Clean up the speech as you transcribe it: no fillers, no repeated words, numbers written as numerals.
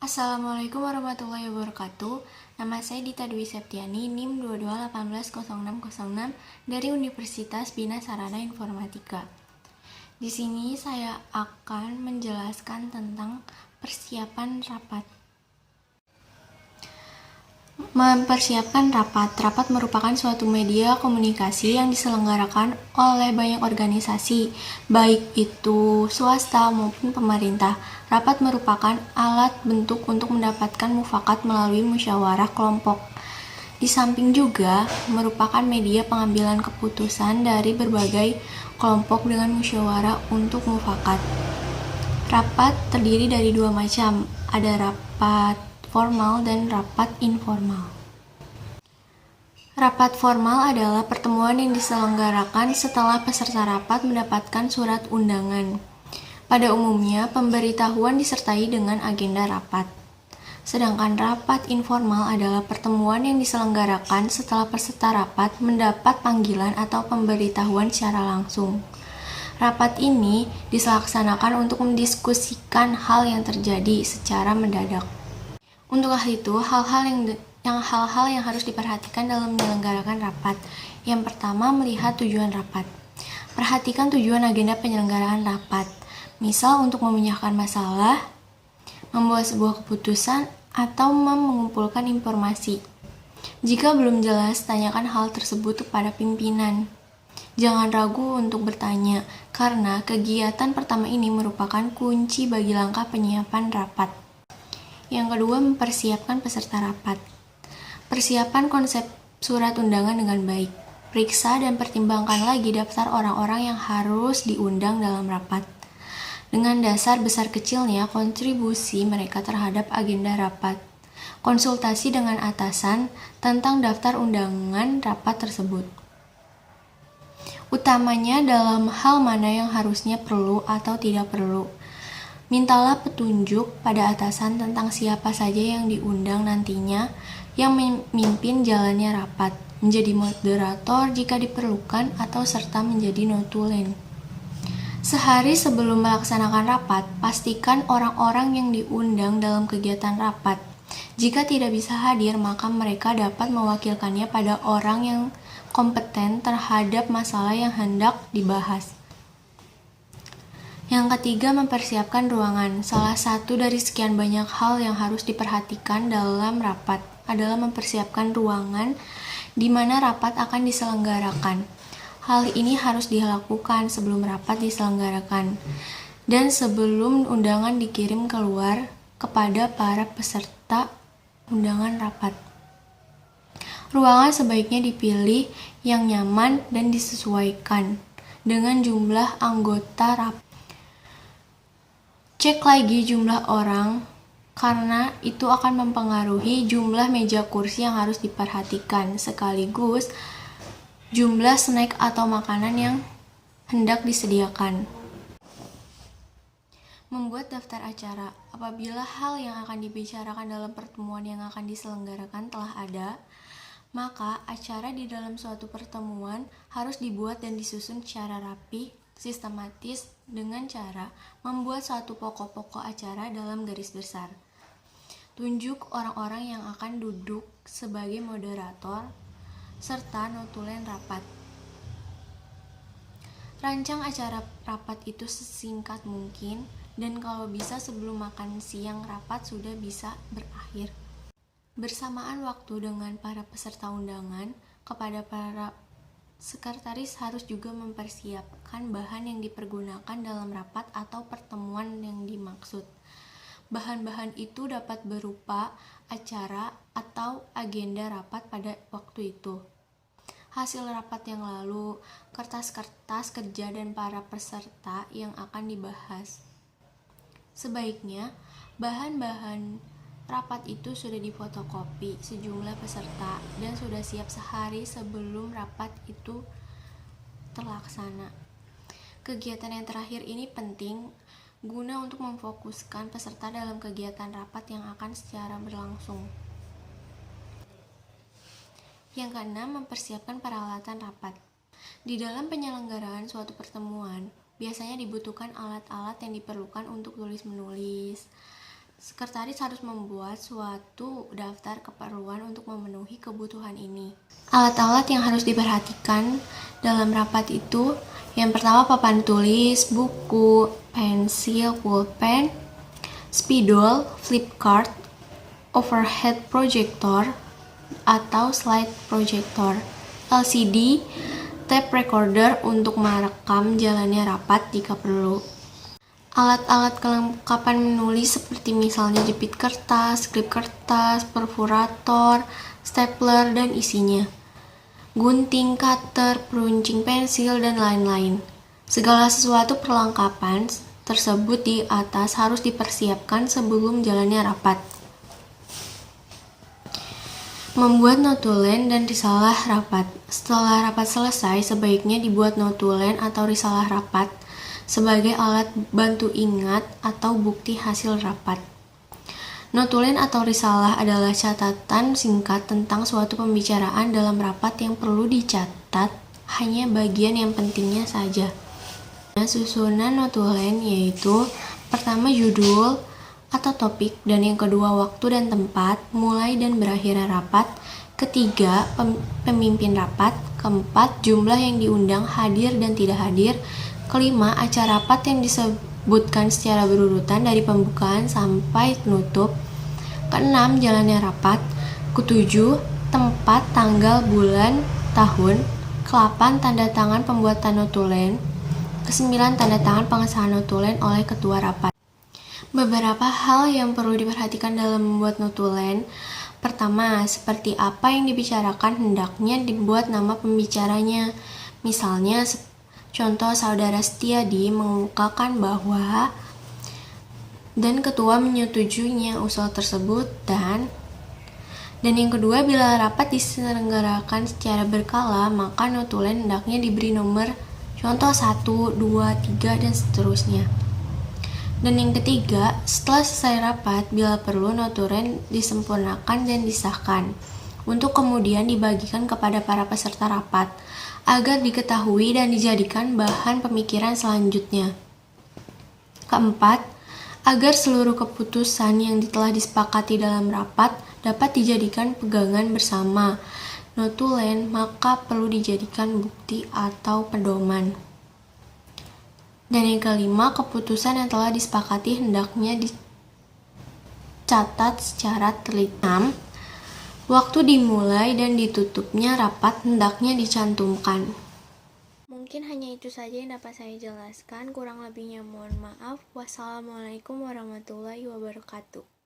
Assalamualaikum warahmatullahi wabarakatuh. Nama saya Dita Dwi Septiani, NIM 22180606 dari Universitas Bina Sarana Informatika. Di sini saya akan menjelaskan tentang persiapan rapat. Mempersiapkan rapat. Rapat merupakan suatu media komunikasi yang diselenggarakan oleh banyak organisasi, baik itu swasta maupun pemerintah. Rapat merupakan alat bentuk untuk mendapatkan mufakat melalui musyawarah kelompok. Di samping juga merupakan media pengambilan keputusan dari berbagai kelompok dengan musyawarah untuk mufakat. Rapat terdiri dari dua macam, ada rapat formal dan rapat informal. Rapat formal adalah pertemuan yang diselenggarakan setelah peserta rapat mendapatkan surat undangan. Pada umumnya, pemberitahuan disertai dengan agenda rapat. Sedangkan rapat informal adalah pertemuan yang diselenggarakan setelah peserta rapat mendapat panggilan atau pemberitahuan secara langsung. Rapat ini dilaksanakan untuk mendiskusikan hal yang terjadi secara mendadak. Untuk hal itu, hal-hal yang harus diperhatikan dalam menyelenggarakan rapat. Yang pertama, melihat tujuan rapat. Perhatikan tujuan agenda penyelenggaraan rapat. Misal untuk memecahkan masalah, membuat sebuah keputusan, atau mengumpulkan informasi. Jika belum jelas, tanyakan hal tersebut kepada pimpinan. Jangan ragu untuk bertanya, karena kegiatan pertama ini merupakan kunci bagi langkah penyiapan rapat. Yang kedua, mempersiapkan peserta rapat. Persiapan konsep surat undangan dengan baik. Periksa dan pertimbangkan lagi daftar orang-orang yang harus diundang dalam rapat. Dengan dasar besar kecilnya kontribusi mereka terhadap agenda rapat. Konsultasi dengan atasan tentang daftar undangan rapat tersebut. Utamanya dalam hal mana yang harusnya perlu atau tidak perlu. Mintalah petunjuk pada atasan tentang siapa saja yang diundang nantinya yang memimpin jalannya rapat, menjadi moderator jika diperlukan, atau serta menjadi notulen. Sehari sebelum melaksanakan rapat, pastikan orang-orang yang diundang dalam kegiatan rapat. Jika tidak bisa hadir, maka mereka dapat mewakilkannya pada orang yang kompeten terhadap masalah yang hendak dibahas. Yang ketiga, mempersiapkan ruangan. Salah satu dari sekian banyak hal yang harus diperhatikan dalam rapat adalah mempersiapkan ruangan di mana rapat akan diselenggarakan. Hal ini harus dilakukan sebelum rapat diselenggarakan dan sebelum undangan dikirim keluar kepada para peserta undangan rapat. Ruangan sebaiknya dipilih yang nyaman dan disesuaikan dengan jumlah anggota rapat. Cek lagi jumlah orang, karena itu akan mempengaruhi jumlah meja kursi yang harus diperhatikan, sekaligus jumlah snack atau makanan yang hendak disediakan. Membuat daftar acara. Apabila hal yang akan dibicarakan dalam pertemuan yang akan diselenggarakan telah ada, maka acara di dalam suatu pertemuan harus dibuat dan disusun secara rapi, sistematis, dengan cara membuat suatu pokok-pokok acara dalam garis besar. Tunjuk orang-orang yang akan duduk sebagai moderator serta notulen rapat. Rancang acara rapat itu sesingkat mungkin, dan kalau bisa sebelum makan siang rapat sudah bisa berakhir. Bersamaan waktu dengan para peserta undangan, kepada para sekretaris harus juga mempersiapkan bahan yang dipergunakan dalam rapat atau pertemuan yang dimaksud. Bahan-bahan itu dapat berupa acara atau agenda rapat pada waktu itu, hasil rapat yang lalu, kertas-kertas kerja dan para peserta yang akan dibahas. Sebaiknya, bahan-bahan rapat itu sudah difotokopi sejumlah peserta dan sudah siap sehari sebelum rapat itu terlaksana. Kegiatan yang terakhir ini penting guna untuk memfokuskan peserta dalam kegiatan rapat yang akan secara berlangsung. Yang keenam, mempersiapkan peralatan rapat. Di dalam penyelenggaraan suatu pertemuan, biasanya dibutuhkan alat-alat yang diperlukan untuk tulis-menulis, Sekretaris harus membuat suatu daftar keperluan untuk memenuhi kebutuhan ini. Alat-alat yang harus diperhatikan dalam rapat itu, yang pertama papan tulis, buku, pensil, pulpen, spidol, flip chart, overhead projector atau slide projector, LCD, tape recorder untuk merekam jalannya rapat jika perlu. Alat-alat kelengkapan menulis seperti misalnya jepit kertas, klip kertas, perfurator, stapler, dan isinya, gunting, cutter, peruncing pensil, dan lain-lain. Segala sesuatu perlengkapan tersebut di atas harus dipersiapkan sebelum jalannya rapat. Membuat notulen dan risalah rapat. Setelah rapat selesai, sebaiknya dibuat notulen atau risalah rapat sebagai alat bantu ingat atau bukti hasil rapat. Notulen atau risalah adalah catatan singkat tentang suatu pembicaraan dalam rapat yang perlu dicatat hanya bagian yang pentingnya saja. Susunan notulen yaitu pertama judul atau topik, dan yang kedua waktu dan tempat mulai dan berakhirnya rapat, ketiga pemimpin rapat, keempat jumlah yang diundang hadir dan tidak hadir, kelima acara rapat yang disebutkan secara berurutan dari pembukaan sampai penutup, keenam jalannya rapat, ketujuh tempat, tanggal, bulan, tahun, ke-8 tanda tangan pembuatan notulen, ke-9 tanda tangan pengesahan notulen oleh ketua rapat. Beberapa hal yang perlu diperhatikan dalam membuat notulen. Pertama, seperti apa yang dibicarakan hendaknya dibuat nama pembicaranya. Misalnya, contoh saudara Setiadi mengemukakan bahwa dan ketua menyetujuinya usul tersebut dan yang kedua, bila rapat diselenggarakan secara berkala, maka notulen hendaknya diberi nomor contoh 1, 2, 3, dan seterusnya. Dan yang ketiga, setelah selesai rapat, bila perlu notulen disempurnakan dan disahkan untuk kemudian dibagikan kepada para peserta rapat agar diketahui dan dijadikan bahan pemikiran selanjutnya. Keempat, agar seluruh keputusan yang telah disepakati dalam rapat dapat dijadikan pegangan bersama notulen, maka perlu dijadikan bukti atau pedoman. Dan yang kelima, keputusan yang telah disepakati hendaknya dicatat secara teliti. Waktu dimulai dan ditutupnya rapat hendaknya dicantumkan. Mungkin hanya itu saja yang dapat saya jelaskan, kurang lebihnya mohon maaf. Wassalamualaikum warahmatullahi wabarakatuh.